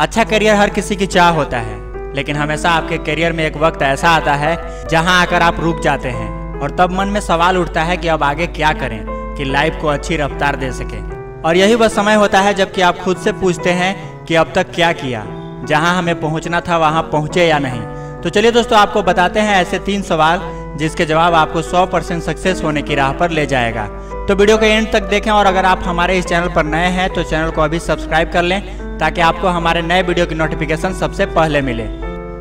अच्छा करियर हर किसी की चाह होता है, लेकिन हमेशा आपके करियर में एक वक्त ऐसा आता है जहां आकर आप रुक जाते हैं और तब मन में सवाल उठता है कि अब आगे क्या करें कि लाइफ को अच्छी रफ्तार दे सके। और यही वह समय होता है जबकि आप खुद से पूछते हैं कि अब तक क्या किया, जहां हमें पहुंचना था वहां पहुंचे या नहीं। तो चलिए दोस्तों, आपको बताते हैं ऐसे 3 सवाल जिसके जवाब आपको 100% सक्सेस होने की राह पर ले जाएगा। तो वीडियो के एंड तक देखें और अगर आप हमारे इस चैनल पर नए हैं तो चैनल को अभी सब्सक्राइब कर लें ताकि आपको हमारे नए वीडियो की नोटिफिकेशन सबसे पहले मिले।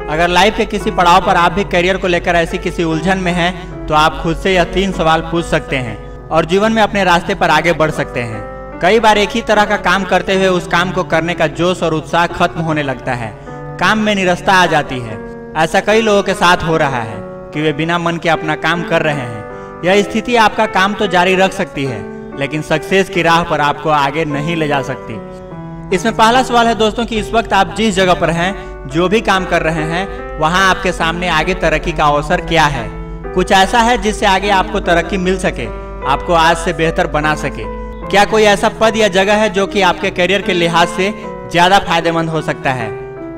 अगर लाइफ के किसी पड़ाव पर आप भी करियर को लेकर ऐसी किसी उलझन में हैं तो आप खुद से यह 3 सवाल पूछ सकते हैं और जीवन में अपने रास्ते पर आगे बढ़ सकते हैं। कई बार एक ही तरह का काम करते हुए उस काम को करने का जोश और उत्साह खत्म होने लगता है, काम में निरस्ता आ जाती है। ऐसा कई लोगों के साथ हो रहा है कि वे बिना मन के अपना काम कर रहे हैं। यह स्थिति आपका काम तो जारी रख सकती है लेकिन सक्सेस की राह पर आपको आगे नहीं ले जा सकती। इसमें पहला सवाल है दोस्तों कि इस वक्त आप जिस जगह पर हैं, जो भी काम कर रहे हैं, वहां आपके सामने आगे तरक्की का अवसर क्या है। कुछ ऐसा है जिससे आगे आपको तरक्की मिल सके, आपको आज से बेहतर बना सके। क्या कोई ऐसा पद या जगह है जो कि आपके करियर के लिहाज से ज्यादा फायदेमंद हो सकता है,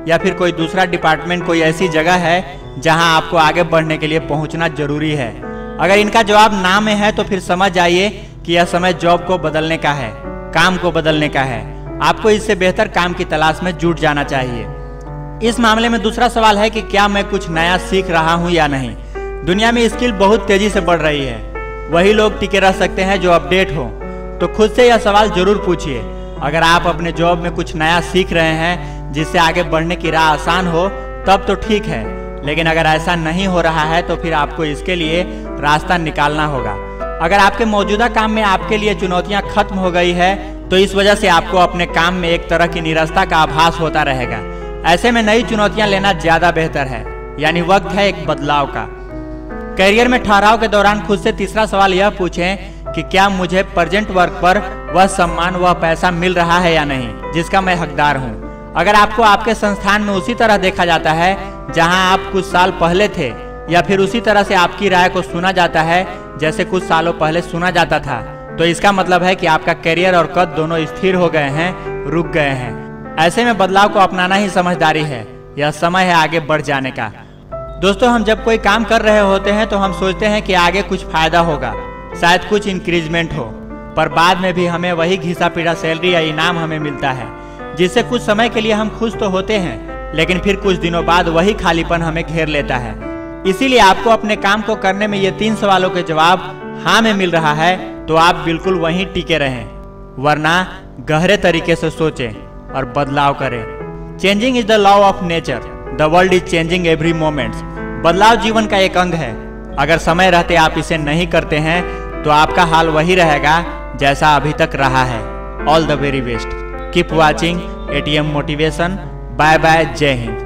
या फिर कोई दूसरा डिपार्टमेंट, कोई ऐसी जगह है जहां आपको आगे बढ़ने के लिए पहुंचना जरूरी है। अगर इनका जवाब ना में है तो फिर समझ जाइए कि यह समय जॉब को बदलने का है, काम को बदलने का है। आपको इससे बेहतर काम की तलाश में जुट जाना चाहिए। इस मामले में दूसरा सवाल है कि क्या मैं कुछ नया सीख रहा हूं या नहीं। दुनिया में स्किल बहुत तेजी से बढ़ रही है, वही लोग टिके रह सकते हैं जो अपडेट हो। तो खुद से यह सवाल जरूर पूछिए। अगर आप अपने जॉब में कुछ नया सीख रहे हैं जिससे आगे बढ़ने की राह आसान हो तब तो ठीक है, लेकिन अगर ऐसा नहीं हो रहा है तो फिर आपको इसके लिए रास्ता निकालना होगा। अगर आपके मौजूदा काम में आपके लिए चुनौतियां खत्म हो गई है तो इस वजह से आपको अपने काम में एक तरह की निरस्ता का आभास होता रहेगा। ऐसे में नई चुनौतियां लेना ज्यादा बेहतर है, यानी वक्त है एक बदलाव का। करियर में ठहराव के दौरान खुद से तीसरा सवाल यह पूछें कि क्या मुझे प्रेजेंट वर्क पर वह सम्मान, वह पैसा मिल रहा है या नहीं जिसका मैं हकदार हूँ। अगर आपको आपके संस्थान में उसी तरह देखा जाता है जहां आप कुछ साल पहले थे, या फिर उसी तरह से आपकी राय को सुना जाता है जैसे कुछ सालों पहले सुना जाता था, तो इसका मतलब है कि आपका करियर और कद दोनों स्थिर हो गए हैं, रुक गए हैं। ऐसे में बदलाव को अपनाना ही समझदारी है। यह समय है आगे बढ़ जाने का। दोस्तों, हम जब कोई काम कर रहे होते हैं तो हम सोचते हैं कि आगे कुछ फायदा होगा, शायद कुछ इंक्रीजमेंट हो, पर बाद में भी हमें वही घिसा पीटा सैलरी या इनाम हमें मिलता है, जिससे कुछ समय के लिए हम खुश तो होते हैं, लेकिन फिर कुछ दिनों बाद वही खालीपन हमें घेर लेता है। इसीलिए आपको अपने काम को करने में ये 3 सवालों के जवाब हाँ में मिल रहा है तो आप बिल्कुल वहीं टिके रहें, वरना गहरे तरीके से सोचें और बदलाव करें। Changing is the law of nature, the world is changing every moment. बदलाव जीवन का एक अंग है। अगर समय रहते आप इसे नहीं करते हैं तो आपका हाल वही रहेगा जैसा अभी तक रहा है। All the very best. Keep watching ATM motivation. Bye bye, जय हिंद।